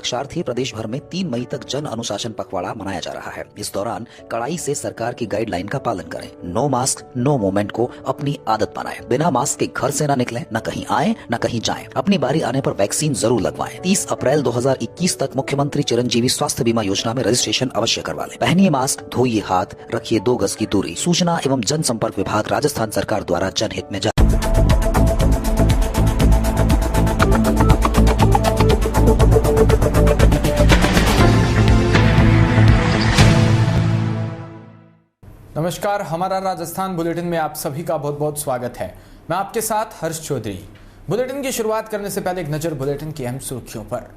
साथ प्रदेश भर में 3 मई तक जन अनुशासन पखवाड़ा मनाया जा रहा है। इस दौरान कड़ाई से सरकार की गाइडलाइन का पालन करें। नो मास्क नो मूवमेंट को अपनी आदत बनाएं। बिना मास्क के घर से न निकलें, न कहीं आए न कहीं जाएं। अपनी बारी आने पर वैक्सीन जरूर लगवाएं। 30 अप्रैल 2021 तक मुख्यमंत्री चिरंजीवी स्वास्थ्य बीमा योजना में रजिस्ट्रेशन अवश्य करवा लें। पहनिए मास्क, धोइए हाथ, रखिए 2 गज की दूरी। सूचना एवं जनसंपर्क विभाग, राजस्थान सरकार द्वारा जनहित में जारी। नमस्कार, हमारा राजस्थान बुलेटिन में आप सभी का बहुत बहुत स्वागत है। मैं आपके साथ हर्ष चौधरी। बुलेटिन की शुरुआत करने से पहले एक नजर बुलेटिन की अहम सुर्खियों पर।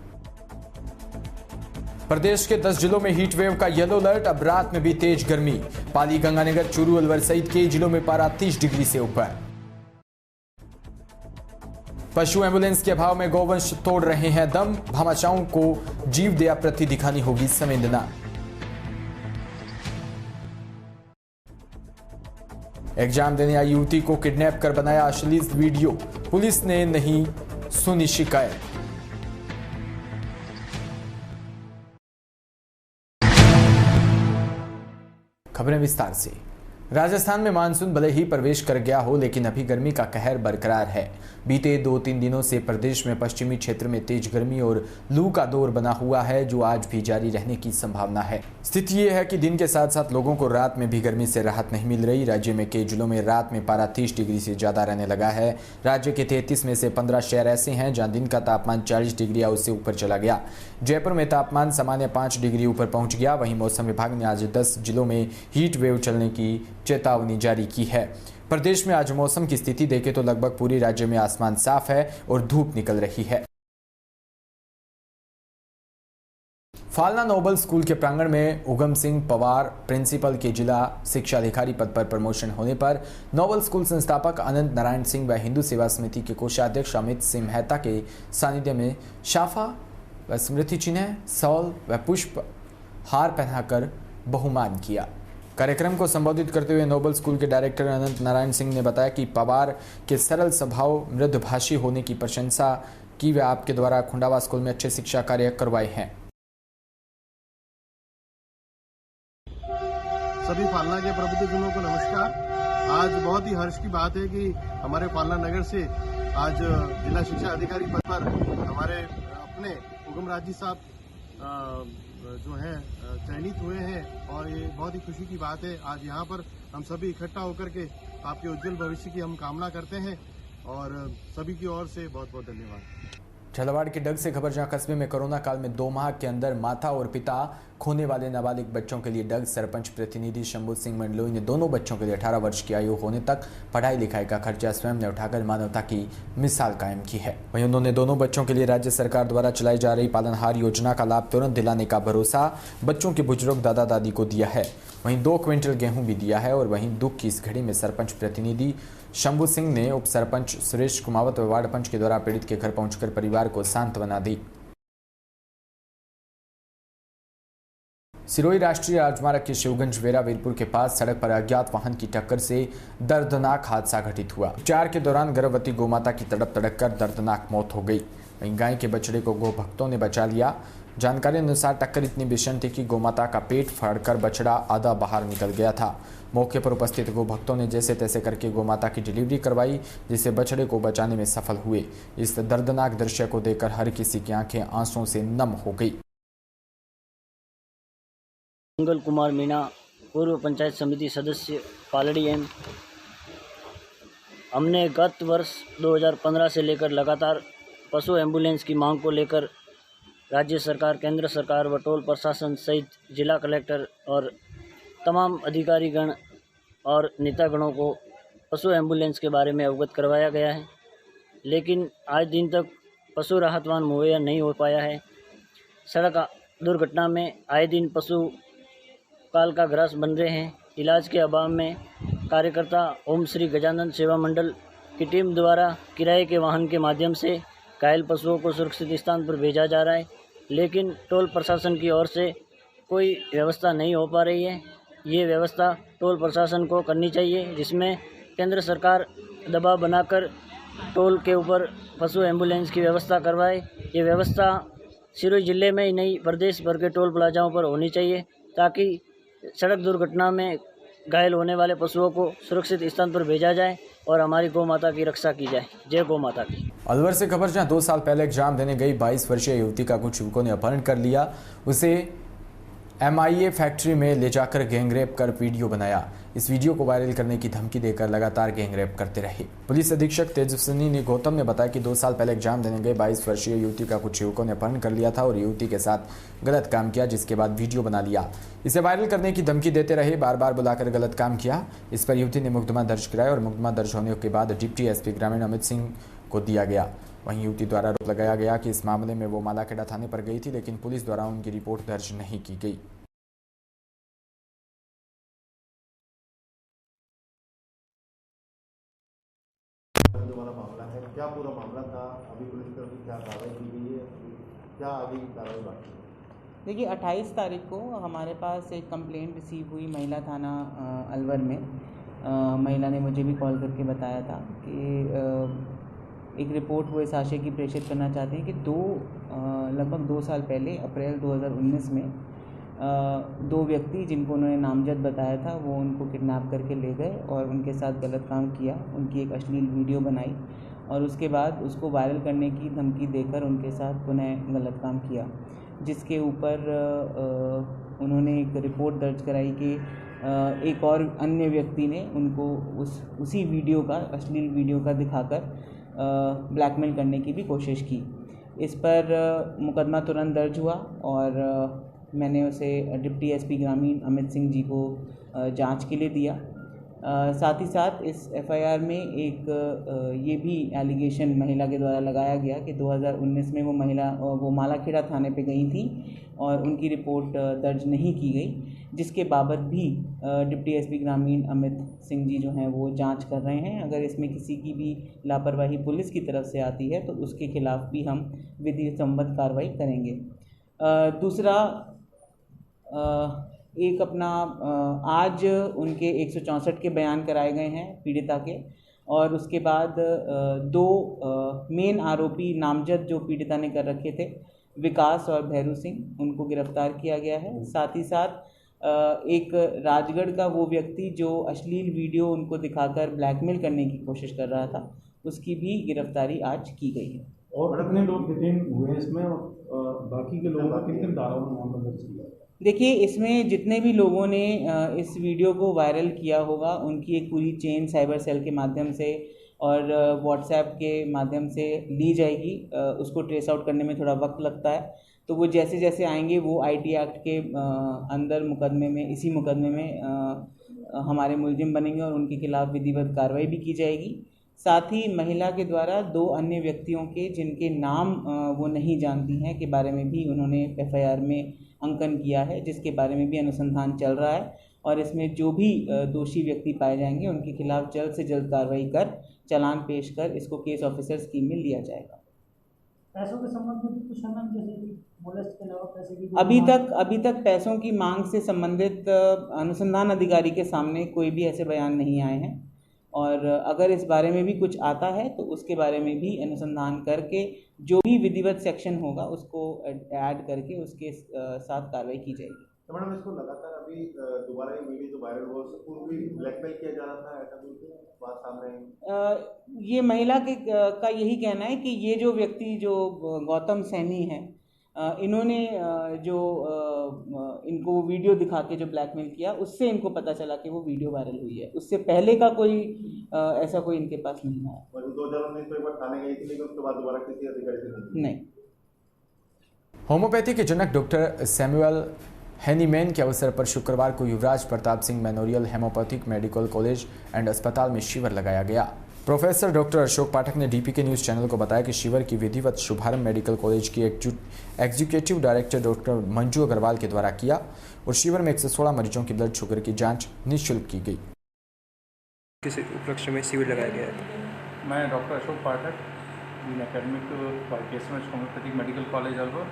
प्रदेश के 10 जिलों में हीट वेव का येलो अलर्ट, अब रात में भी तेज गर्मी। पाली, गंगानगर, चूरू, अलवर सहित कई जिलों में पारा 30 डिग्री से ऊपर। पशु एम्बुलेंस के अभाव में गौवंश तोड़ रहे हैं दम, भामाशाहों को जीव दया प्रति दिखानी होगी संवेदना। एग्जाम देने आई युवती को किडनैप कर बनाया अश्लील वीडियो, पुलिस ने नहीं सुनी शिकायत। खबरें विस्तार से। राजस्थान में मानसून भले ही प्रवेश कर गया हो, लेकिन अभी गर्मी का कहर बरकरार है। बीते 2-3 दिनों से प्रदेश में पश्चिमी क्षेत्र में तेज गर्मी और लू का दौर बना हुआ है, जो आज भी जारी रहने की संभावना है। स्थिति ये है कि दिन के साथ साथ लोगों को रात में भी गर्मी से राहत नहीं मिल रही। राज्य में कई जिलों में रात में पारा 30 डिग्री से ज्यादा रहने लगा है। राज्य के 33 में से 15 शहर ऐसे हैं जहां दिन का तापमान 40 डिग्री या उससे ऊपर चला गया। जयपुर में तापमान सामान्य 5 डिग्री ऊपर पहुंच गया। वहीं मौसम विभाग ने आज 10 जिलों में हीट वेव चलने की चेतावनी जारी की है। प्रदेश में आज मौसम की स्थिति देखें तो लगभग पूरे राज्य में आसमान साफ है और धूप निकल रही है। फालना नोबल स्कूल के प्रांगण में उगम सिंह पवार प्रिंसिपल के जिला शिक्षा अधिकारी पद पर प्रमोशन होने पर नोबल स्कूल संस्थापक अनंत नारायण सिंह व हिंदू सेवा समिति के कोषाध्यक्ष अमित सिंह मेहता के सानिध्य में शाफा व स्मृति चिन्ह, सौल व पुष्प हार पहनाकर बहुमान किया। कार्यक्रम को संबोधित करते हुए नोबल स्कूल के डायरेक्टर अनंत नारायण सिंह ने बताया कि पवार के सरल स्वभाव, मृदुभाषी होने की प्रशंसा की व आपके द्वारा खुंडावा स्कूल में अच्छे शिक्षा कार्य करवाए हैं। सभी फालना के प्रबुद्धजनों को नमस्कार। आज बहुत ही हर्ष की बात है कि हमारे फालना नगर से आज जिला शिक्षा अधिकारी पद पर हमारे अपने उगम राजी साहब जो हैं चयनित हुए हैं और ये बहुत ही खुशी की बात है। आज यहाँ पर हम सभी इकट्ठा होकर के आपके उज्जवल भविष्य की हम कामना करते हैं और सभी की ओर से बहुत बहुत धन्यवाद। झालावाड़ के डग से खबर, जहां कस्बे में कोरोना काल में 2 माह के अंदर माता और पिता खोने वाले नाबालिग बच्चों के लिए डग सरपंच प्रतिनिधि शंभू सिंह मंडलोई ने दोनों बच्चों के लिए 18 वर्ष की आयु होने तक पढ़ाई लिखाई का खर्चा स्वयं ने उठाकर मानवता की मिसाल कायम की है। वहीं उन्होंने दोनों बच्चों के लिए राज्य सरकार द्वारा चलाई जा रही पालनहार योजना का लाभ तुरंत दिलाने का भरोसा बच्चों के बुजुर्ग दादा दादी को दिया है। वहीं 2 क्विंटल गेहूं भी दिया है। और वहीं दुख की इस घड़ी में सरपंच प्रतिनिधि शंभू सिंह ने उप सरपंच सुरेश कुमावत व वार्ड पंच के द्वारा पीड़ित के घर पहुंचकर परिवार को सांत्वना दी। सिरोही राष्ट्रीय राजमार्ग के शिवगंज वेरा वीरपुर के पास सड़क पर अज्ञात वाहन की टक्कर से दर्दनाक हादसा घटित हुआ। उपचार के दौरान गर्भवती गोमाता की तड़प तड़प कर दर्दनाक मौत हो गई। वहीं गाय के बछड़े को गो भक्तों ने बचा लिया। जानकारी अनुसार टक्कर इतनी भीषण थी कि गोमाता का पेट फाड़कर बछड़ा आधा बाहर निकल गया था। मौके पर उपस्थित गो भक्तों ने जैसे तैसे करके गोमाता की डिलीवरी करवाई, जिससे बछड़े को बचाने में सफल हुए। इस दर्दनाक दृश्य को देखकर हर किसी की आंखें आंसुओं से नम हो गई। मंगल कुमार मीणा, पूर्व पंचायत समिति सदस्य पालड़ी एम। हमने गत वर्ष 2015 से लेकर लगातार पशु एम्बुलेंस की मांग को लेकर राज्य सरकार, केंद्र सरकार व टोल प्रशासन सहित जिला कलेक्टर और तमाम अधिकारीगण और नेतागणों को पशु एम्बुलेंस के बारे में अवगत करवाया गया है, लेकिन आज दिन तक पशु राहत वाहन मुहैया नहीं हो पाया है। सड़क दुर्घटना में आए दिन पशु काल का ग्रास बन रहे हैं। इलाज के अभाव में कार्यकर्ता ओम श्री गजानन सेवा मंडल की टीम द्वारा किराए के वाहन के माध्यम से घायल पशुओं को सुरक्षित स्थान पर भेजा जा रहा है, लेकिन टोल प्रशासन की ओर से कोई व्यवस्था नहीं हो पा रही है। ये व्यवस्था टोल प्रशासन को करनी चाहिए, जिसमें केंद्र सरकार दबाव बनाकर टोल के ऊपर पशु एम्बुलेंस की व्यवस्था करवाए। ये व्यवस्था सिरोही जिले में ही नहीं प्रदेश भर के टोल प्लाजाओं पर होनी चाहिए, ताकि सड़क दुर्घटना में घायल होने वाले पशुओं को सुरक्षित स्थान पर भेजा जाए और हमारी गौ माता की रक्षा की जाए। जय गौ माता की। अलवर से खबर, जहां 2 साल पहले एग्जाम देने गई 22 वर्षीय युवती का कुछ युवकों ने अपहरण कर लिया। उसे MIA फैक्ट्री में ले जाकर गैंगरेप कर वीडियो बनाया। इस वीडियो को वायरल करने की धमकी देकर लगातार गैंगरेप करते रहे। पुलिस अधीक्षक तेजस्विनी गौतम ने बताया कि 2 साल पहले एग्जाम देने गए 22 वर्षीय युवती का कुछ युवकों ने अपहरण कर लिया था और युवती के साथ गलत काम किया, जिसके बाद वीडियो बना लिया। इसे वायरल करने की धमकी देते रहे, बार बार बुलाकर गलत काम किया। इस पर युवती ने मुकदमा दर्ज कराया और मुकदमा दर्ज होने के बाद डिप्टी SP ग्रामीण अमित सिंह को दिया गया। वहीं युवती द्वारा आरोप लगाया गया कि इस मामले में वो मालाखेड़ा थाने पर गई थी, लेकिन पुलिस द्वारा उनकी रिपोर्ट दर्ज नहीं की गई। जो वाला मामला है, क्या पूरा मामला था, अभी पुलिस की तरफ से क्या कार्रवाई की गई है, क्या आगे की कार्रवाई बाकी है? देखिए 28 तारीख को हमारे पास एक कंप्लेंट रिसीव हुई महिला थाना अलवर में। महिला ने मुझे भी कॉल करके बताया था कि एक रिपोर्ट वो इस आशय की प्रेषित करना चाहते हैं कि लगभग 2 साल पहले अप्रैल 2019 में 2 व्यक्ति जिनको उन्होंने नामजद बताया था, वो उनको किडनैप करके ले गए और उनके साथ गलत काम किया। उनकी एक अश्लील वीडियो बनाई और उसके बाद उसको वायरल करने की धमकी देकर उनके साथ पुनः गलत काम किया, जिसके ऊपर उन्होंने एक रिपोर्ट दर्ज कराई कि एक और अन्य व्यक्ति ने उनको उसी वीडियो का, अश्लील वीडियो का दिखाकर ब्लैकमेल करने की भी कोशिश की। इस पर मुकदमा तुरंत दर्ज हुआ और मैंने उसे डिप्टी SP ग्रामीण अमित सिंह जी को जांच के लिए दिया। साथ ही साथ इस FIR में एक ये भी एलिगेशन महिला के द्वारा लगाया गया कि 2019 में वो मालाखेड़ा थाने पे गई थी और उनकी रिपोर्ट दर्ज नहीं की गई, जिसके बाबत भी डिप्टी SP ग्रामीण अमित सिंह जी जो हैं वो जांच कर रहे हैं। अगर इसमें किसी की भी लापरवाही पुलिस की तरफ से आती है तो उसके खिलाफ भी हम विधि सम्मत कार्रवाई करेंगे। दूसरा एक अपना आज उनके 164 के बयान कराए गए हैं पीड़िता के, और उसके बाद 2 मेन आरोपी नामजद जो पीड़िता ने कर रखे थे, विकास और भैरू सिंह, उनको गिरफ्तार किया गया है। साथ ही साथ एक राजगढ़ का वो व्यक्ति जो अश्लील वीडियो उनको दिखाकर ब्लैकमेल करने की कोशिश कर रहा था, उसकी भी गिरफ्तारी आज की गई है। और कितने लोग डिटेन हुए इसमें, बाकी के लोगों का कितने धाराओं में मामला दर्ज किया? देखिए, इसमें जितने भी लोगों ने इस वीडियो को वायरल किया होगा, उनकी एक पूरी चेन साइबर सेल के माध्यम से और व्हाट्सएप के माध्यम से ली जाएगी। उसको ट्रेस आउट करने में थोड़ा वक्त लगता है, तो वो जैसे जैसे आएंगे वो IT एक्ट के अंदर मुकदमे में, इसी मुकदमे में हमारे मुलजिम बनेंगे और उनके खिलाफ विधिवत कार्रवाई भी की जाएगी। साथ ही महिला के द्वारा 2 अन्य व्यक्तियों के, जिनके नाम वो नहीं जानती हैं, के बारे में भी उन्होंने FIR में अंकन किया है, जिसके बारे में भी अनुसंधान चल रहा है और इसमें जो भी दोषी व्यक्ति पाए जाएंगे उनके खिलाफ जल्द से जल्द कार्रवाई कर चालान पेश कर इसको केस ऑफिसर स्कीम में लिया जाएगा। पैसों के संबंध में कुछ जैसे कि मोलेस्ट के अलावा पैसे की अभी तक पैसों की मांग से संबंधित अनुसंधान अधिकारी के सामने कोई भी ऐसे बयान नहीं आए हैं, और अगर इस बारे में भी कुछ आता है तो उसके बारे में भी अनुसंधान करके जो भी विधिवत सेक्शन होगा उसको ऐड करके उसके साथ कार्रवाई की जाएगी। तो मैडम, इसको लगातार अभी दोबारा ये वीडियो जो वायरल हुआ उससे पूर्व भी ब्लैकमेल किया जा रहा था, ऐसा कोई बात सामने आई? ये महिला का यही कहना है कि ये जो व्यक्ति जो गौतम सैनी है, इन्होंने जो इनको वीडियो दिखा के जो ब्लैकमेल किया, उससे इनको पता चला कि वो वीडियो वायरल हुई है। उससे पहले का कोई ऐसा कोई इनके पास नहीं आया। 2019 में एक बार थाने गई थी, लेकिन उसके बाद दोबारा किसी अधिकारी से नहीं। होम्योपैथी के जनक डॉक्टर सैमुअल हैनीमैन के अवसर पर शुक्रवार को Yuvraj Pratap Singh memorial homoeopathic medical college and अस्पताल में शिविर लगाया गया। प्रोफेसर डॉक्टर अशोक पाठक ने DPK न्यूज़ चैनल को बताया कि शिविर की विधिवत शुभारंभ मेडिकल कॉलेज की executive director doctor Manju Agarwal के द्वारा किया और शिविर में 116 मरीजों की ब्लड शुगर की जांच निःशुल्क की गई। किस उपलक्ष्य में शिविर लगाया गया है? मैं doctor Ashok Pathak, academic vice homoeopathic medical college Alwar.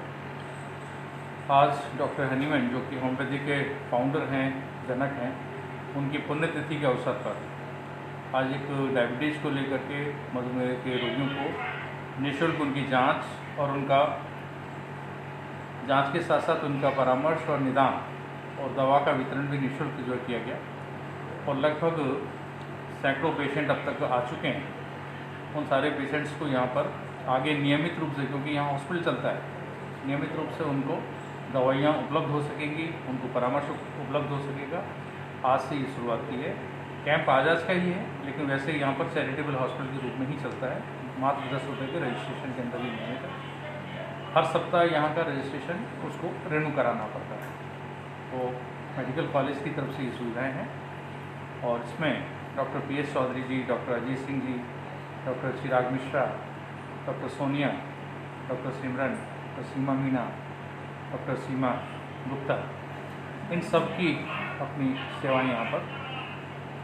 आज डॉक्टर हैनीमैन, जो कि होम्योपैथी के फाउंडर हैं, जनक हैं, उनकी पुण्यतिथि के अवसर पर आज एक डायबिटीज़ को लेकर के मधुमेह के रोगियों को निःशुल्क उनकी जांच और उनका जांच के साथ साथ उनका परामर्श और निदान और दवा का वितरण भी निःशुल्क जो किया गया और लगभग सैकड़ों पेशेंट अब तक आ चुके हैं। उन सारे पेशेंट्स को यहाँ पर आगे नियमित रूप से, क्योंकि यहाँ हॉस्पिटल चलता है, नियमित रूप से उनको दवाइयाँ उपलब्ध हो सकेंगी, उनको परामर्श उपलब्ध हो सकेगा। आज से ये शुरुआत की है। कैंप आजाज का ही है, लेकिन वैसे यहाँ पर चैरिटेबल हॉस्पिटल के रूप में ही चलता है। मात्र 10 रुपये के रजिस्ट्रेशन के अंदर ही नियमित है। हर सप्ताह यहाँ का रजिस्ट्रेशन उसको रिन्यू कराना पड़ता है। तो मेडिकल कॉलेज की तरफ से ये सुविधाएँ हैं और इसमें डॉक्टर PS चौधरी जी, डॉक्टर अजीत सिंह जी, डॉक्टर चिराग मिश्रा, डॉक्टर सोनिया, डॉक्टर सिमरन, डॉक्टर सीमा मीना, डॉक्टर सीमा गुप्ता, इन सब की अपनी सेवाएं यहाँ पर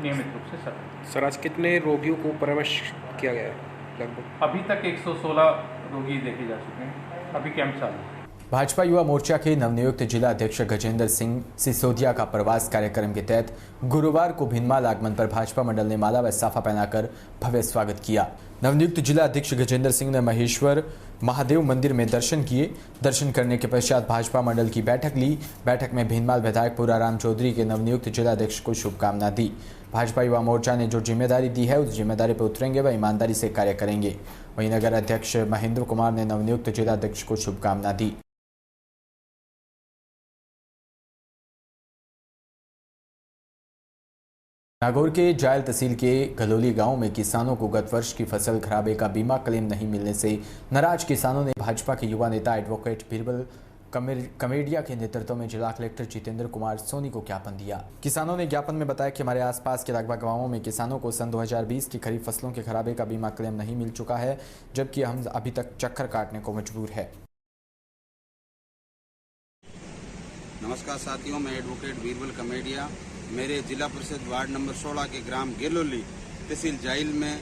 नियमित रूप से चल रही हैं। सर, आज कितने रोगियों को परामर्श किया गया है लगभग? अभी तक 116 रोगी देखे जा चुके हैं। अभी कैंप चालू है। भाजपा युवा मोर्चा के नवनियुक्त जिला अध्यक्ष गजेंद्र सिंह सिसोदिया का प्रवास कार्यक्रम के तहत गुरुवार को भिनमाल आगमन पर भाजपा मंडल ने माला व साफा पहनाकर भव्य स्वागत किया। नवनियुक्त जिला अध्यक्ष गजेंद्र सिंह ने महेश्वर महादेव मंदिर में दर्शन किए। दर्शन करने के पश्चात भाजपा मंडल की बैठक ली। बैठक में भिनमाल विधायक पूराराम चौधरी के नवनियुक्त जिला अध्यक्ष को शुभकामना दी। भाजपा युवा मोर्चा ने जो जिम्मेदारी दी है उस जिम्मेदारी पर उतरेंगे व ईमानदारी से कार्य करेंगे। वहीं नगर अध्यक्ष महेंद्र कुमार ने नवनियुक्त जिला अध्यक्ष को शुभकामना दी। नागौर के जायल तहसील के गलोली गांव में किसानों को गत वर्ष की फसल खराबे का बीमा क्लेम नहीं मिलने से नाराज किसानों ने भाजपा के युवा नेता एडवोकेट बीरबल कमेडिया के नेतृत्व में जिला कलेक्टर जितेंद्र कुमार सोनी को ज्ञापन दिया। किसानों ने ज्ञापन में बताया कि हमारे आसपास के लगभग गांवों में किसानों को सन 2020 की खरीफ फसलों के खराबे का बीमा क्लेम नहीं मिल चुका है, जबकि हम अभी तक चक्कर काटने को मजबूर है। नमस्कार साथियों, मैं एडवोकेट बीरबल कमेडिया मेरे जिला परिषद वार्ड नंबर 16 के ग्राम गिरलोली तहसील जाइल में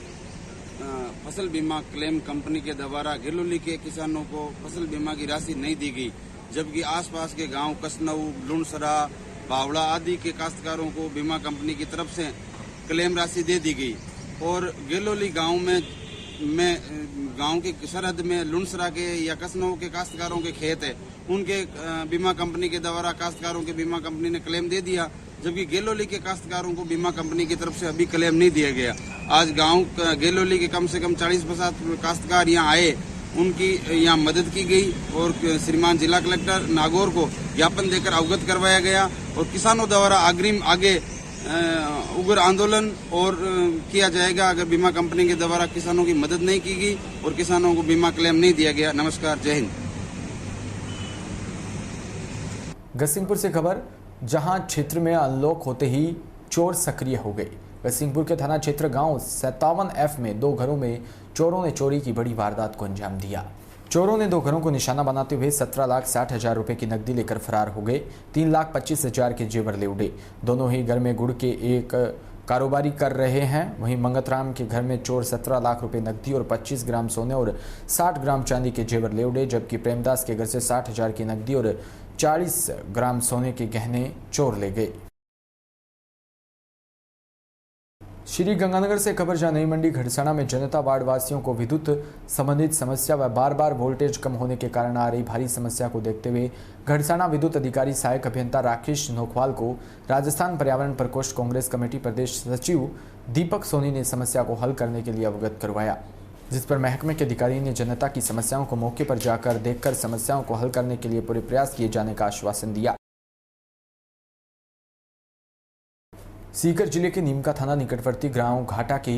फसल बीमा क्लेम कंपनी के द्वारा गिरलोली के किसानों को फसल बीमा की राशि नहीं दी गई, जबकि आसपास के गांव कसनऊ, लुणसरा, बावड़ा आदि के काश्तकारों को बीमा कंपनी की तरफ से क्लेम राशि दे दी गई। और गिरलोली गांव में गांव की सरहद में लुणसरा के या कसनऊ के काश्तकारों के खेत है, उनके बीमा कंपनी के द्वारा काश्तकारों के बीमा कंपनी ने क्लेम दे दिया, जबकि गेलोली के काश्तकारों को बीमा कंपनी की तरफ से अभी क्लेम नहीं दिया गया। आज गांव गेलोली के कम से कम 40% काश्तकार यहाँ आए, उनकी यहाँ मदद की गई और श्रीमान जिला कलेक्टर नागौर को ज्ञापन देकर अवगत करवाया गया और किसानों द्वारा अग्रिम आगे उग्र आंदोलन और किया जाएगा अगर बीमा कंपनी के द्वारा किसानों की मदद नहीं की गई और किसानों को बीमा क्लेम नहीं दिया गया। नमस्कार, जय हिंद। गसिंगपुर से खबर, जहां क्षेत्र में अनलॉक होते ही चोर सक्रिय हो गए। गसिंगपुर के थाना क्षेत्र गांव 57F में 2 घरों में चोरों ने चोरी की बड़ी वारदात को अंजाम दिया। चोरों ने 2 घरों को निशाना बनाते हुए 17,60,000 रुपए की नकदी लेकर फरार हो गए। 3,25,000 के जेवर ले उड़े। दोनों ही घर में गुड़ के एक कारोबारी कर रहे हैं। वहीं मंगतराम के घर में चोर 17 लाख रुपए नकदी और 25 ग्राम सोने और 60 ग्राम चांदी के जेवर ले उड़े, जबकि प्रेमदास के घर से 60,000 की नकदी और 40 ग्राम सोने के गहने चोर ले गए। श्री गंगानगर से खबर, जहां नई मंडी घड़साना में जनता वार्ड वासियों को विद्युत संबंधित समस्या व बार बार वोल्टेज कम होने के कारण आ रही भारी समस्या को देखते हुए घड़साना विद्युत अधिकारी सहायक अभियंता राकेश नोखवाल को राजस्थान पर्यावरण प्रकोष्ठ कांग्रेस कमेटी प्रदेश सचिव दीपक सोनी ने समस्या को हल करने के लिए अवगत करवाया, जिस पर महकमे के अधिकारी ने जनता की समस्याओं को मौके पर जाकर देखकर समस्याओं को हल करने के लिए पूरे प्रयास किए जाने का आश्वासन दिया। सीकर जिले के नीमका थाना निकटवर्ती गांव घाटा के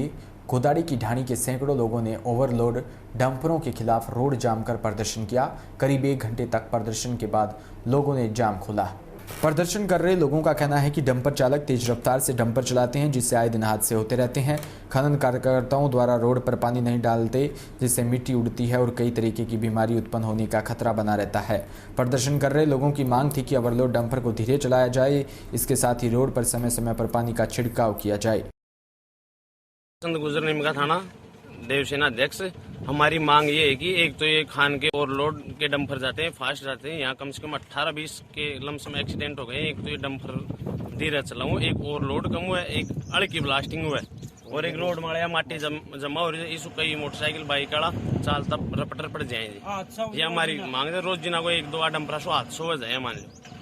गोदाड़ी की ढाणी के सैकड़ों लोगों ने ओवरलोड डंपरों के खिलाफ रोड जाम कर प्रदर्शन किया। करीब 1 घंटे तक प्रदर्शन के बाद लोगों ने जाम खोला। प्रदर्शन कर रहे लोगों का कहना है कि डंपर चालक तेज रफ्तार से डंपर चलाते हैं, जिससे आए दिन हादसे होते रहते हैं। खनन कार्यकर्ताओं द्वारा रोड पर पानी नहीं डालते, जिससे मिट्टी उड़ती है और कई तरीके की बीमारी उत्पन्न होने का खतरा बना रहता है। प्रदर्शन कर रहे लोगों की मांग थी कि ओवरलोड डंपर को धीरे चलाया जाए, इसके साथ ही रोड पर समय समय पर पानी का छिड़काव किया जाए। गुजर नीमका थाना देवसेना अध्यक्ष, हमारी मांग ये है कि एक तो ये खान के ओवरलोड के डंपर जाते हैं, फास्ट जाते हैं। यहाँ कम से कम 18-20 के लमसम एक्सीडेंट हो गए। एक तो ये डंपर धीरे चलाऊं, एक ओवरलोड कम हुआ है, एक अड़ की ब्लास्टिंग हुआ है। और एक रोड माड़ा माटी जमा हो रही है, इसको कई मोटरसाइकिल बाइक वाला चालता रपटर पड़ जाएंगे। ये हमारी मांग है, रोज जिना को 1-2 डंपरा सो हादसों हो जाए मान लो।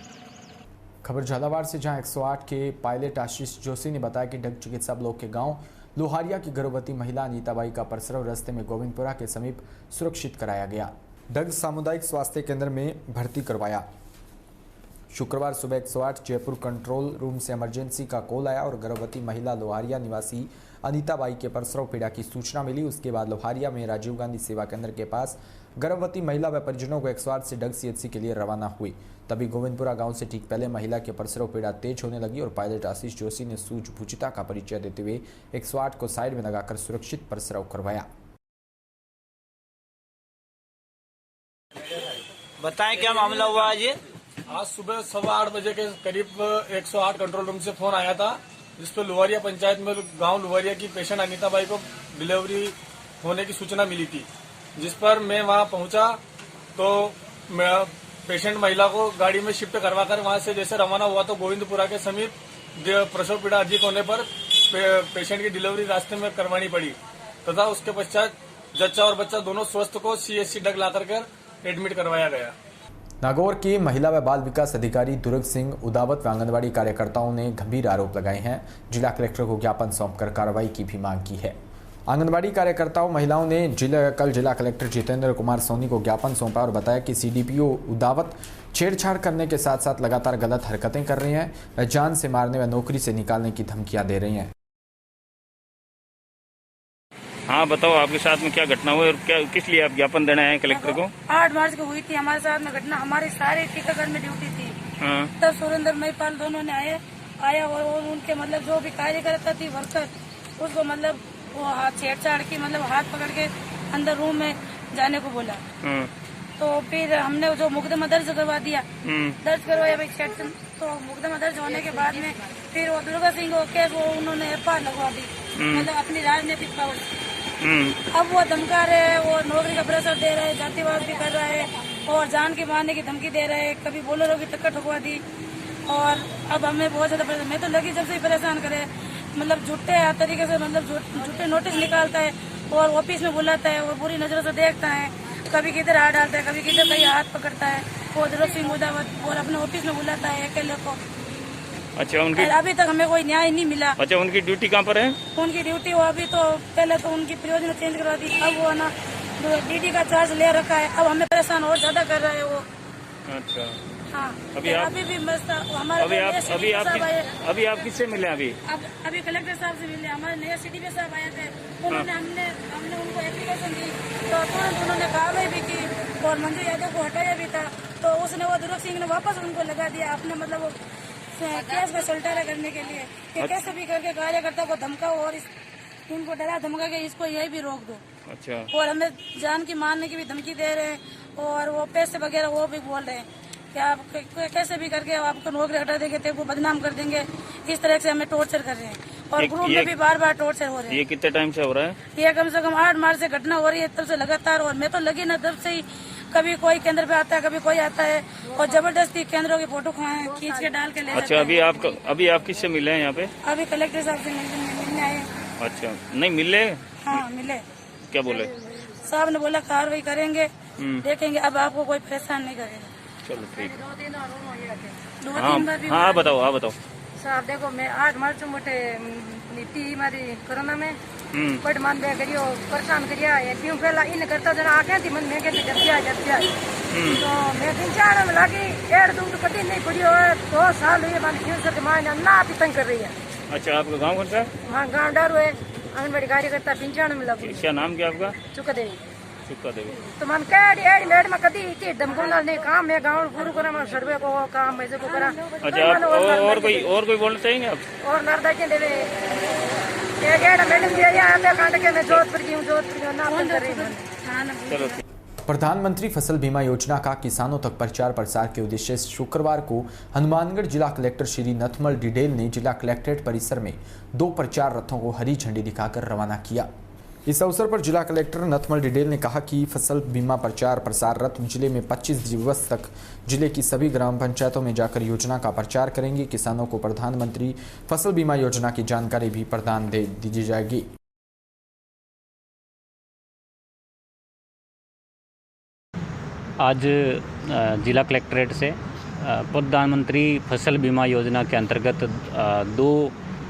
खबर झालावाड़ से, जहां 108 के पायलट आशीष जोशी ने बताया कि डग चिकित्सा ब्लॉक के गांव लोहारिया की गर्भवती महिला अनीताबाई का प्रसव रास्ते में गोविंदपुरा के समीप सुरक्षित कराया गया। डग सामुदायिक स्वास्थ्य केंद्र में भर्ती करवाया। शुक्रवार सुबह 108 जयपुर कंट्रोल रूम से इमरजेंसी का कॉल आया और गर्भवती महिला लोहारिया निवासी अनीताबाई के प्रसव पीड़ा की सूचना मिली। उसके बाद लोहारिया में राजीव गांधी सेवा केंद्र के पास गर्भवती महिला व परिजनों को 108 से डग सीएचसी के लिए रवाना हुई। तभी गोविंदपुरा गांव से ठीक पहले महिला के प्रसव पीड़ा तेज होने लगी और पायलट आशीष जोशी ने सूझबूझता का परिचय देते हुए 108 को साइड में लगाकर सुरक्षित प्रसव करवाया। बताएं क्या मामला हुआ आज सुबह 8:15 बजे के करीब 108 कंट्रोल रूम से फोन आया था, जिस पर लोहारिया पंचायत में गांव लोहारिया की पेशेंट अनीताबाई को डिलीवरी होने की सूचना मिली थी। जिस पर मैं वहां पहुंचा तो पेशेंट महिला को गाड़ी में शिफ्ट करवाकर वहां से जैसे रवाना हुआ तो गोविंदपुरा के समीप प्रसव पीड़ा अधिक होने पर पेशेंट की डिलीवरी रास्ते में करवानी पड़ी तथा उसके पश्चात जच्चा और बच्चा दोनों स्वस्थ को सीएचसी डग लाकर एडमिट करवाया गया। नागौर की महिला व बाल विकास अधिकारी दुर्ग सिंह उदावत व आंगनबाड़ी कार्यकर्ताओं ने गंभीर आरोप लगाए हैं। जिला कलेक्टर को ज्ञापन सौंपकर कार्रवाई की भी मांग की है। आंगनबाड़ी कार्यकर्ताओं महिलाओं ने कल जिला कलेक्टर जितेंद्र कुमार सोनी को ज्ञापन सौंपा और बताया कि सीडीपीओ उदावत छेड़छाड़ करने के साथ साथ लगातार गलत हरकतें कर रही हैं, व जान से मारने व नौकरी से निकालने की धमकियां दे रही हैं। हाँ बताओ, आपके साथ में क्या घटना हुई और क्या किस लिए आप ज्ञापन देना है कलेक्टर को? 8 मार्च को हुई थी हमारे साथ में घटना। हमारे सारे टीकाकरण में ड्यूटी थी। हाँ। तब सुरेंद्र महिपाल दोनों ने आया और उनके मतलब जो भी कार्यकर्ता थी वर्कर उसको मतलब वो छेड़छाड़ की मतलब हाथ पकड़ के अंदर रूम में जाने को बोला। तो फिर हमने जो मुकदमा दर्ज करवा दिया, दर्ज करवाया भाई सेक्शन। तो मुकदमा दर्ज होने के बाद में फिर वो दुर्गा सिंह को केस वो उन्होंने एफआईआर लगवा दी, मतलब अपनी राजनीतिक पावर। अब वो धमका रहे हैं, वो नौकरी का प्रेशर दे रहे हैं, जातिवाद भी कर रहा है और जान के मारने की धमकी दे रहे हैं। कभी बोलेरो की टक्कर ठुकवा दी और अब हमें बहुत ज्यादा परेशान। मैं तो लगी जब से ही परेशान करे, मतलब झूठे तरीके से मतलब झूठे नोटिस निकालता है और ऑफिस में बुलाता है और बुरी नजरों से देखता है। कभी किधर हाथ डालता है, कभी किधर कहीं हाथ पकड़ता है। वो दुर्ग सिंह उदावत और अपने ऑफिस में बुलाता है अकेले को। अच्छा, उनकी अभी तक हमें कोई न्याय नहीं मिला। अच्छा, उनकी ड्यूटी कहाँ पर है? उनकी ड्यूटी वो अभी तो पहले तो उनकी प्रयोजन चेंज करवा दी, अब वो ना डीडी का चार्ज ले रखा है। अब हमें परेशान और ज्यादा कर रहा है वो। अच्छा, हाँ। अभी भी मस्त हमारे अभी आप किससे मिले? अभी कलेक्टर साहब से मिले। हमारे नए सीडीपी साहब आए थे, उन्होंने हमने उनको एप्लीकेशन दी तो तुरंत उन्होंने कार्रवाई भी की और मंजू यादव को हटाया भी था। तो उसने वो दुर्ग सिंह ने वापस उनको लगा दिया अपने मतलब वो केस में सुलटारा करने के लिए कि कैसे भी करके कार्यकर्ता को धमकाओ और उनको डरा धमका के इसको यही भी रोक दो। अच्छा। और हमें जान की मारने की भी धमकी दे रहे हैं और वो पैसे वगैरह वो भी बोल रहे हैं कि आप कैसे भी करके आपको नौकरी हटा देंगे, तेरे को बदनाम कर देंगे। इस तरह से हमें टॉर्चर कर रहे हैं और ग्रुप में भी बार बार टॉर्चर हो रहे हैं। ये कितने टाइम से हो रहा है? ये कम से कम 8 मार्च से घटना हो रही है, तब से लगातार। और मैं तो लगी ना तब से ही, कभी कोई केंद्र पे आता है, कभी कोई आता है और जबरदस्ती केंद्रों की फोटो खींच के डाल के ले अच्छा, अभी आप किससे मिले हैं यहाँ पे? अभी कलेक्टर साहब से मिलने आए। अच्छा, नहीं मिले? हाँ मिले। क्या बोले? साहब ने बोला कार्रवाई करेंगे, देखेंगे, अब आपको कोई परेशान नहीं करेगा। चलो ठीक। 2-3 बार भी। हाँ बताओ। साहब देखो, मैं 8 मार्च मोटे नीति मारी कोरोना में बड़ मान दे करियो परेशान करिया ये क्यों पहला इन करता जना आके थी मन में के जब दिया तो मैं 3-4 में लगी 1.5 दूर कभी नहीं पड़ी और 2 साल हुए मान क्यों से मां ना तंग कर रही है। अच्छा, आपका गांव कौन सा? हां, गांव डारू है। आंगनबाड़ी कार्यकर्ता 95 में लगी। क्या नाम क्या आपका? चुका देवी। तो मन एडी लेट में कदी की धमकोना नहीं काम मैं गांव गुरु करा मैं सर्वे को काम मैं को करा। अच्छा, और कोई बोलना चाहेंगे आप? और नर्दा के देवे ये गेट मैडम दिया आते कांड के मैं जोधपुर की हूं, जोधपुर ना फोन कर रही हूं। चलो। प्रधानमंत्री फसल बीमा योजना का किसानों तक प्रचार प्रसार के उद्देश्य से शुक्रवार को हनुमानगढ़ जिला कलेक्टर श्री नथमल डिडेल ने जिला कलेक्ट्रेट परिसर में 2 प्रचार रथों को हरी झंडी दिखाकर रवाना किया। इस अवसर पर जिला कलेक्टर नथमल डिडेल ने कहा कि फसल बीमा प्रचार प्रसार रथ जिले में 25 दिवस तक जिले की सभी ग्राम पंचायतों में जाकर योजना का प्रचार करेंगे। किसानों को प्रधानमंत्री फसल बीमा योजना की जानकारी भी प्रदान दी जाएगी। आज जिला कलेक्ट्रेट से प्रधानमंत्री फसल बीमा योजना के अंतर्गत 2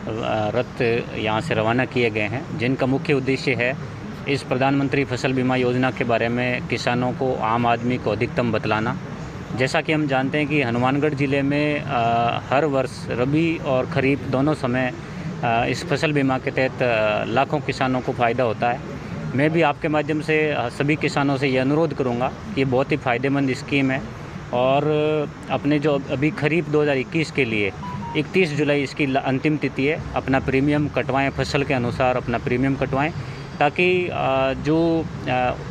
रथ यहाँ से रवाना किए गए हैं, जिनका मुख्य उद्देश्य है इस प्रधानमंत्री फसल बीमा योजना के बारे में किसानों को, आम आदमी को अधिकतम बतलाना। जैसा कि हम जानते हैं कि हनुमानगढ़ ज़िले में हर वर्ष रबी और खरीफ दोनों समय इस फसल बीमा के तहत लाखों किसानों को फ़ायदा होता है। मैं भी आपके माध्यम से सभी किसानों से ये अनुरोध करूँगा कि ये बहुत ही फ़ायदेमंद स्कीम है और अपने जो अभी खरीफ 2021 के लिए 31 जुलाई इसकी अंतिम तिथि है, अपना प्रीमियम कटवाएं, फसल के अनुसार अपना प्रीमियम कटवाएं, ताकि जो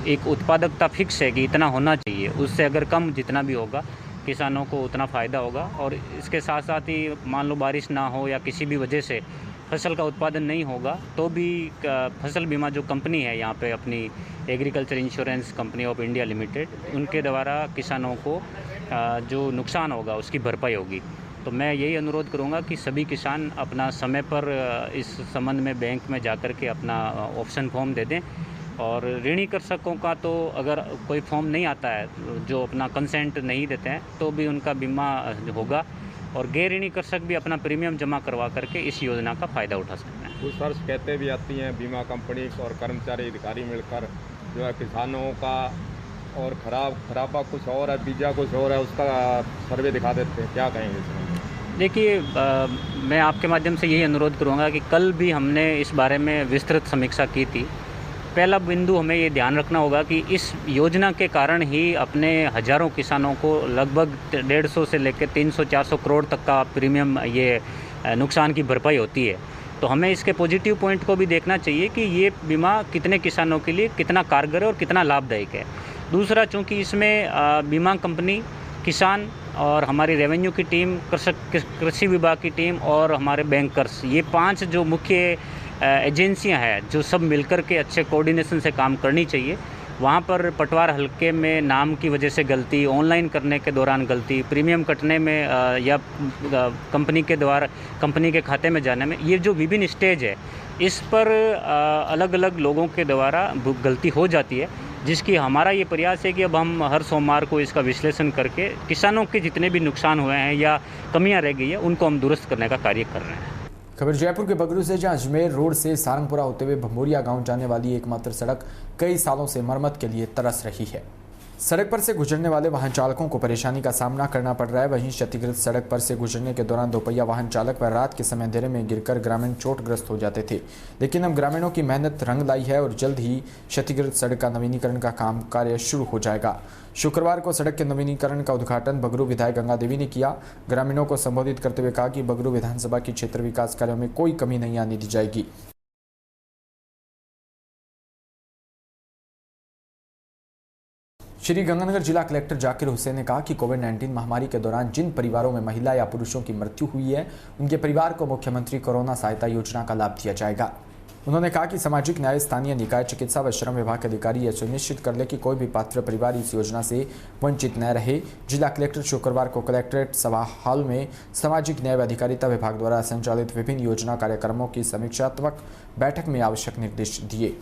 एक उत्पादकता फिक्स है कि इतना होना चाहिए, उससे अगर कम जितना भी होगा किसानों को उतना फ़ायदा होगा। और इसके साथ साथ ही मान लो बारिश ना हो या किसी भी वजह से फसल का उत्पादन नहीं होगा तो भी फसल बीमा जो कंपनी है यहाँ पे अपनी agriculture insurance company of India limited, उनके द्वारा किसानों को जो नुकसान होगा उसकी भरपाई होगी। तो मैं यही अनुरोध करूंगा कि सभी किसान अपना समय पर इस संबंध में बैंक में जाकर के अपना ऑप्शन फॉर्म दे दें। और ऋणी कृषकों का तो अगर कोई फॉर्म नहीं आता है, जो अपना कंसेंट नहीं देते हैं, तो भी उनका बीमा होगा और गैर ऋणी कृषक भी अपना प्रीमियम जमा करवा करके इस योजना का फ़ायदा उठा सकते हैं। कुछ सर्च कहते भी आती हैं बीमा कंपनी और कर्मचारी अधिकारी मिलकर जो है किसानों का और खराबा कुछ और है, बीजा कुछ और है, उसका सर्वे दिखा देते हैं। क्या कहेंगे इसमें? देखिए, मैं आपके माध्यम से यही अनुरोध करूंगा कि कल भी हमने इस बारे में विस्तृत समीक्षा की थी। पहला बिंदु हमें ये ध्यान रखना होगा कि इस योजना के कारण ही अपने हज़ारों किसानों को लगभग 150 से लेकर 300-400 करोड़ तक का प्रीमियम ये नुकसान की भरपाई होती है। तो हमें इसके पॉजिटिव पॉइंट को भी देखना चाहिए कि ये बीमा कितने किसानों के लिए कितना कारगर है और कितना लाभदायक है। दूसरा, चूँकि इसमें बीमा कंपनी, किसान और हमारी रेवेन्यू की टीम, कृषि विभाग की टीम और हमारे बैंकर्स, ये 5 जो मुख्य एजेंसियां हैं जो सब मिलकर के अच्छे कोऑर्डिनेशन से काम करनी चाहिए। वहाँ पर पटवार हल्के में नाम की वजह से गलती, ऑनलाइन करने के दौरान गलती, प्रीमियम कटने में या कंपनी के द्वारा कंपनी के खाते में जाने में, ये जो विभिन्न स्टेज है इस पर अलग अलग लोगों के द्वारा गलती हो जाती है, जिसकी हमारा ये प्रयास है कि अब हम हर सोमवार को इसका विश्लेषण करके किसानों के जितने भी नुकसान हुए हैं या कमियां रह गई है उनको हम दुरुस्त करने का कार्य कर रहे हैं। खबर जयपुर के बगरू से, जहां अजमेर रोड से सारंगपुरा होते हुए भंबोरिया गांव जाने वाली एकमात्र सड़क कई सालों से मरम्मत के लिए तरस रही है। सड़क पर से गुजरने वाले वाहन चालकों को परेशानी का सामना करना पड़ रहा है। वहीं क्षतिग्रस्त सड़क पर से गुजरने के दौरान दोपहिया वाहन चालक व रात के समय अंधेरे में गिरकर ग्रामीण चोटग्रस्त हो जाते थे। लेकिन अब ग्रामीणों की मेहनत रंग लाई है और जल्द ही क्षतिग्रस्त सड़क का नवीनीकरण का काम कार्य शुरू हो जाएगा। शुक्रवार को सड़क के नवीनीकरण का उद्घाटन बगरू विधायक गंगा देवी ने किया। ग्रामीणों को संबोधित करते हुए कहा कि बगरू विधानसभा की क्षेत्र विकास कार्यों में कोई कमी नहीं आने दी जाएगी। श्री गंगानगर जिला कलेक्टर जाकिर हुसैन ने कहा कि कोविड-19 महामारी के दौरान जिन परिवारों में महिला या पुरुषों की मृत्यु हुई है, उनके परिवार को मुख्यमंत्री कोरोना सहायता योजना का लाभ दिया जाएगा। उन्होंने कहा कि सामाजिक न्याय, स्थानीय निकाय, चिकित्सा व श्रम विभाग के अधिकारी यह सुनिश्चित कर ले कि कोई भी पात्र परिवार इस योजना से वंचित न रहे। जिला कलेक्टर शुक्रवार को कलेक्ट्रेट सभा हॉल में सामाजिक न्याय व अधिकारिता विभाग द्वारा संचालित विभिन्न योजना कार्यक्रमों की समीक्षात्मक बैठक में आवश्यक निर्देश दिए।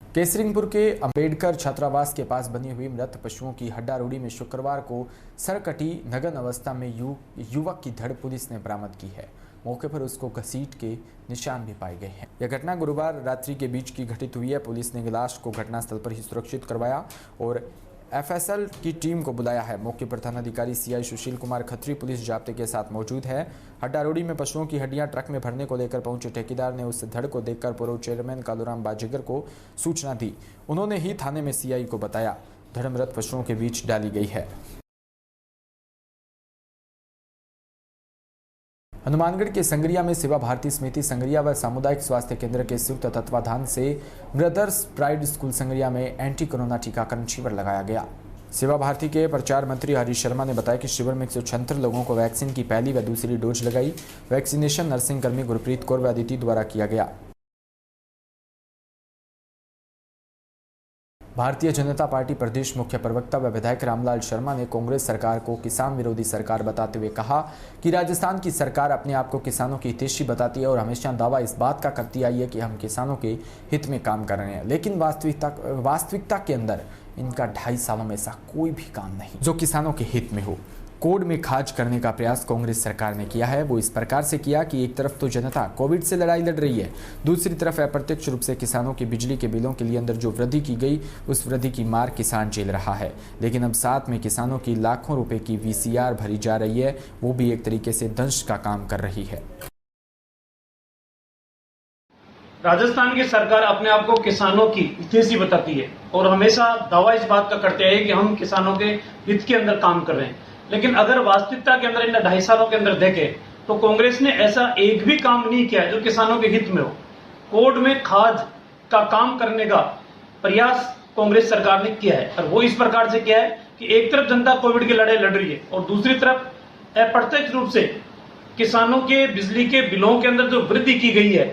केसरिंगपुर के अंबेडकर छात्रावास के पास बनी हुई मृत पशुओं की हड्डारोड़ी में शुक्रवार को सरकटी नग्न अवस्था में युवक की धड़ पुलिस ने बरामद की है। मौके पर उसको घसीट के निशान भी पाए गए हैं। यह घटना गुरुवार रात्रि के बीच की घटित हुई है। पुलिस ने लाश को घटनास्थल पर ही सुरक्षित करवाया और एफएसएल की टीम को बुलाया है। मौके पर थानाधिकारी सीआई सुशील कुमार खत्री पुलिस जाब्ते के साथ मौजूद है। हड्डारोड़ी में पशुओं की हड्डियां ट्रक में भरने को लेकर पहुंचे ठेकेदार ने उस धड़ को देखकर पूर्व चेयरमैन कालूराम बाजीगर को सूचना दी। उन्होंने ही थाने में सीआई को बताया। धड़ मृत पशुओं के बीच डाली गई है। हनुमानगढ़ के संगरिया में सेवा भारती समिति संगरिया व सामुदायिक स्वास्थ्य केंद्र के संयुक्त तत्वाधान से ब्रदर्स प्राइड स्कूल संगरिया में एंटी कोरोना टीकाकरण शिविर लगाया गया। सेवा भारती के प्रचार मंत्री हरीश शर्मा ने बताया कि शिविर में 176 लोगों को वैक्सीन की पहली व दूसरी डोज लगाई। वैक्सीनेशन नर्सिंग कर्मी गुरप्रीत कौर व अदिति द्वारा किया गया। भारतीय जनता पार्टी प्रदेश मुख्य प्रवक्ता व विधायक रामलाल शर्मा ने कांग्रेस सरकार को किसान विरोधी सरकार बताते हुए कहा कि राजस्थान की सरकार अपने आप को किसानों की हितैषी बताती है और हमेशा दावा इस बात का करती आई है कि हम किसानों के हित में काम कर रहे हैं, लेकिन वास्तविकता के अंदर इनका 2.5 सालों में ऐसा कोई भी काम नहीं जो किसानों के हित में हो। कोड में खाज करने का प्रयास कांग्रेस सरकार ने किया है। वो इस प्रकार से किया कि एक तरफ तो जनता कोविड से लड़ाई लड़ रही है, दूसरी तरफ अप्रत्यक्ष रूप से किसानों के बिजली के बिलों के लिए अंदर जो वृद्धि की गई उस वृद्धि की मार किसान झेल रहा है। लेकिन अब साथ में किसानों की लाखों रुपए की VCR भरी जा रही है, वो भी एक तरीके से दंश का काम कर रही है। राजस्थान की सरकार अपने आप को किसानों की हितैषी बताती है और हमेशा दावा इस बात का करते हैं कि हम किसानों के हित के अंदर काम कर रहे हैं, लेकिन अगर वास्तविकता के अंदर इन 2.5 सालों के अंदर देखें तो कांग्रेस ने ऐसा एक भी काम नहीं किया है जो किसानों के हित में हो। कोड में खाद का काम करने का प्रयास कांग्रेस सरकार ने किया है और वो इस प्रकार से किया है कि एक तरफ जनता कोविड की लड़ाई लड़ रही है और दूसरी तरफ अप्रत्यक्ष रूप से किसानों के बिजली के बिलों के अंदर जो वृद्धि की गई है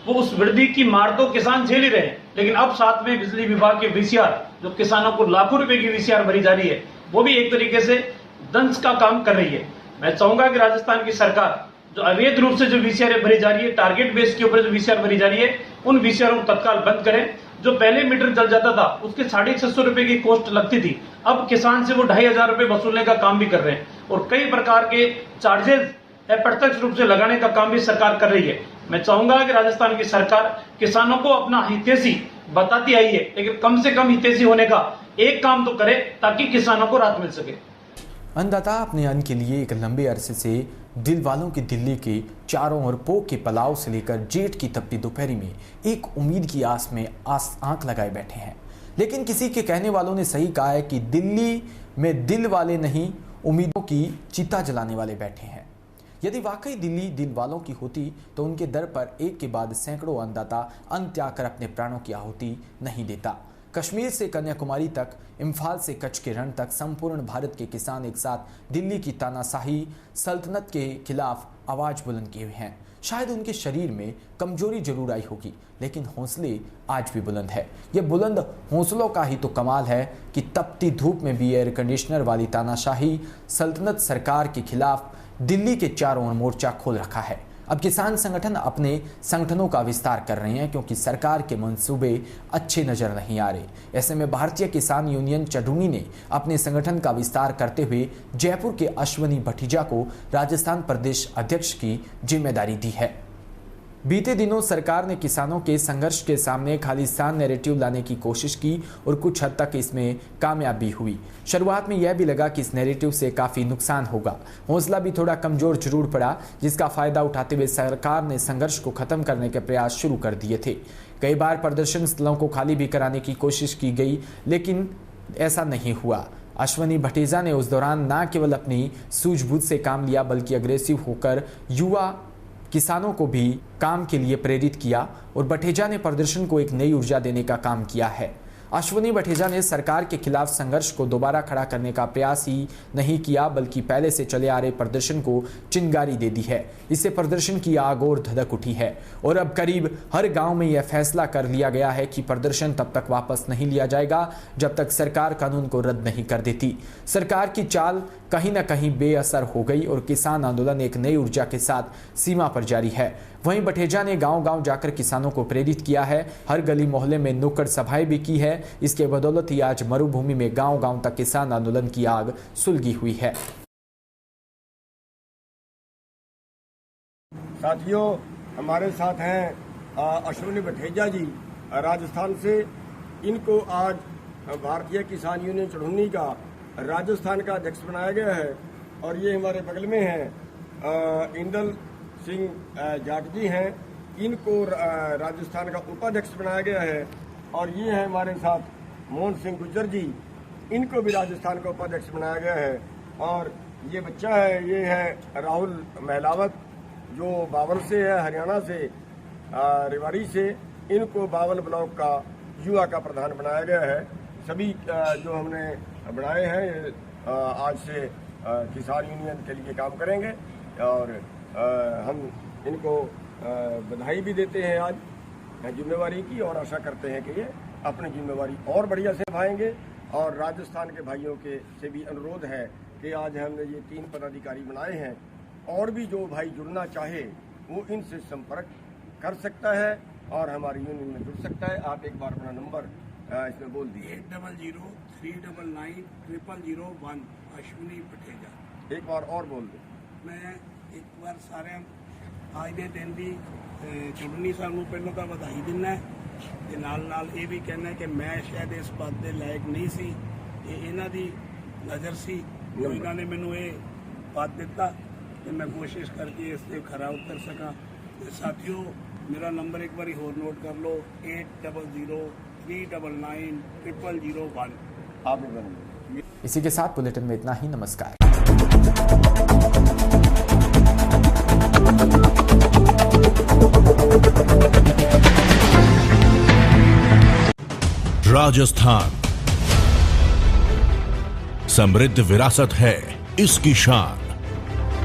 वो उस वृद्धि की मार तो किसान झेल ही रहे हैं, लेकिन अब साथ में बिजली विभाग के VCR जो किसानों को लाखों रुपए की VCR भरी जा रही है वो भी एक तरीके से दंश का काम कर रही है। मैं चाहूंगा कि राजस्थान की सरकार जो अवैध रूप से जो VCR भरी जा रही है, टारगेट बेस के ऊपर जो VCR भरी जा रही है, उन VCR को तत्काल बंद करें। जो पहले मीटर जल जाता था उसके 650 रुपए की कॉस्ट लगती थी, अब किसान से वो 2500 रुपए वसूलने का काम भी कर रहे हैं और कई प्रकार के चार्जेस अप्रत्यक्ष रूप से लगाने का काम भी सरकार कर रही है। मैं चाहूंगा कि राजस्थान की सरकार किसानों को अपना हितैषी बताती आई है, लेकिन कम से कम हितैषी होने का एक काम तो करे ताकि किसानों को राहत मिल सके। अन्नदाता अपने अन्न के लिए एक लंबे अरसे से दिल वालों की दिल्ली के चारों ओर पोक के पलाव से लेकर जेठ की तपती दोपहरी में एक उम्मीद की आस में आंख लगाए बैठे हैं। लेकिन किसी के कहने वालों ने सही कहा है कि दिल्ली में दिल वाले नहीं, उम्मीदों की चिता जलाने वाले बैठे हैं। यदि वाकई दिल्ली दिल वालों की होती तो उनके दर पर एक के बाद सैकड़ों अन्नदाता अन्न त्याग कर अपने प्राणों की आहुति नहीं देता। कश्मीर से कन्याकुमारी तक, इम्फाल से कच्छ के रण तक संपूर्ण भारत के किसान एक साथ दिल्ली की तानाशाही सल्तनत के खिलाफ आवाज बुलंद किए हुए हैं। शायद उनके शरीर में कमजोरी जरूर आई होगी, लेकिन हौसले आज भी बुलंद है। ये बुलंद हौसलों का ही तो कमाल है कि तपती धूप में भी एयर कंडीशनर वाली तानाशाही सल्तनत सरकार के खिलाफ दिल्ली के चारों ओर मोर्चा खोल रखा है। अब किसान संगठन अपने संगठनों का विस्तार कर रहे हैं क्योंकि सरकार के मंसूबे अच्छे नजर नहीं आ रहे। ऐसे में भारतीय किसान यूनियन चढ़ूनी ने अपने संगठन का विस्तार करते हुए जयपुर के अश्वनी भटिजा को राजस्थान प्रदेश अध्यक्ष की जिम्मेदारी दी है। बीते दिनों सरकार ने किसानों के संघर्ष के सामने खालिस्तान नैरेटिव लाने की कोशिश की और कुछ हद तक इसमें कामयाब भी हुई। शुरुआत में यह भी लगा कि इस नैरेटिव से काफ़ी नुकसान होगा, हौसला भी थोड़ा कमज़ोर जरूर पड़ा, जिसका फ़ायदा उठाते हुए सरकार ने संघर्ष को ख़त्म करने के प्रयास शुरू कर दिए थे। कई बार प्रदर्शन स्थलों को खाली भी कराने की कोशिश की गई, लेकिन ऐसा नहीं हुआ। अश्वनी भटिजा ने उस दौरान न केवल अपनी सूझबूझ से काम लिया बल्कि अग्रेसिव होकर युवा किसानों को भी काम के लिए प्रेरित किया और भटिजा ने प्रदर्शन को एक नई ऊर्जा देने का काम किया है। अश्वनी भटिजा ने सरकार के खिलाफ संघर्ष को दोबारा खड़ा करने का प्रयास ही नहीं किया बल्कि पहले से चले आ रहे प्रदर्शन को चिंगारी दे दी है। इससे प्रदर्शन की आग और धधक उठी है और अब करीब हर गांव में यह फैसला कर लिया गया है कि प्रदर्शन तब तक वापस नहीं लिया जाएगा जब तक सरकार कानून को रद्द नहीं कर देती। सरकार की चाल कहीं न कहीं बेअसर हो गई और किसान आंदोलन एक नई ऊर्जा के साथ सीमा पर जारी है। वहीं भटिजा ने गांव-गांव जाकर किसानों को प्रेरित किया है, हर गली मोहल्ले में नुक्कड़ सभाएं भी की है। इसके बदौलत ही आज मरुभूमि में गांव-गांव तक किसान आंदोलन की आग सुलगी हुई है। साथियों, हमारे साथ हैं अश्वनी भटिजा जी राजस्थान से। इनको आज भारतीय किसान यूनियन चढ़ूनी का राजस्थान का अध्यक्ष बनाया गया है और ये हमारे बगल में हैं इंदल सिंह जाट जी हैं, इनको राजस्थान का उपाध्यक्ष बनाया गया है। और ये है हमारे साथ मोहन सिंह गुज्जर जी, इनको भी राजस्थान का उपाध्यक्ष बनाया गया है। और ये बच्चा है, ये है राहुल महलावत जो बावल से है, हरियाणा से, रेवाड़ी से, इनको बावल ब्लॉक का युवा का प्रधान बनाया गया है। सभी जो हमने बनाए हैं, ये आज से किसान यूनियन के लिए काम करेंगे और हम इनको बधाई भी देते हैं आज जिम्मेवारी की, और आशा करते हैं कि ये अपनी जिम्मेवारी और बढ़िया से निभाएंगे। और राजस्थान के भाइयों के से भी अनुरोध है कि आज हमने ये 3 पदाधिकारी बनाए हैं, और भी जो भाई जुड़ना चाहे वो इनसे संपर्क कर सकता है और हमारी यूनियन में जुड़ सकता है। आप एक बार अपना नंबर इसमें बोल दिए। 8003990001 अश्विनी पटेजा। एक बार और बोल दो। मैं एक बार सारे आज के दिन की चुननी सानू पहले तो बधाई दिना है, ते नाल ये भी कहना है कि मैं शायद इस पद के लायक नहीं सी, ये इन्हां दी नज़र सी, तो इन्होंने मैनू ये पद दिता ते मैं कोशिश करके इस ते खरा उतर सका। साथियों मेरा नंबर एक बार होर नोट कर लो 8003990001। आप इसी के साथ बुलेटिन में इतना ही। नमस्कार। राजस्थान समृद्ध विरासत है इसकी शान।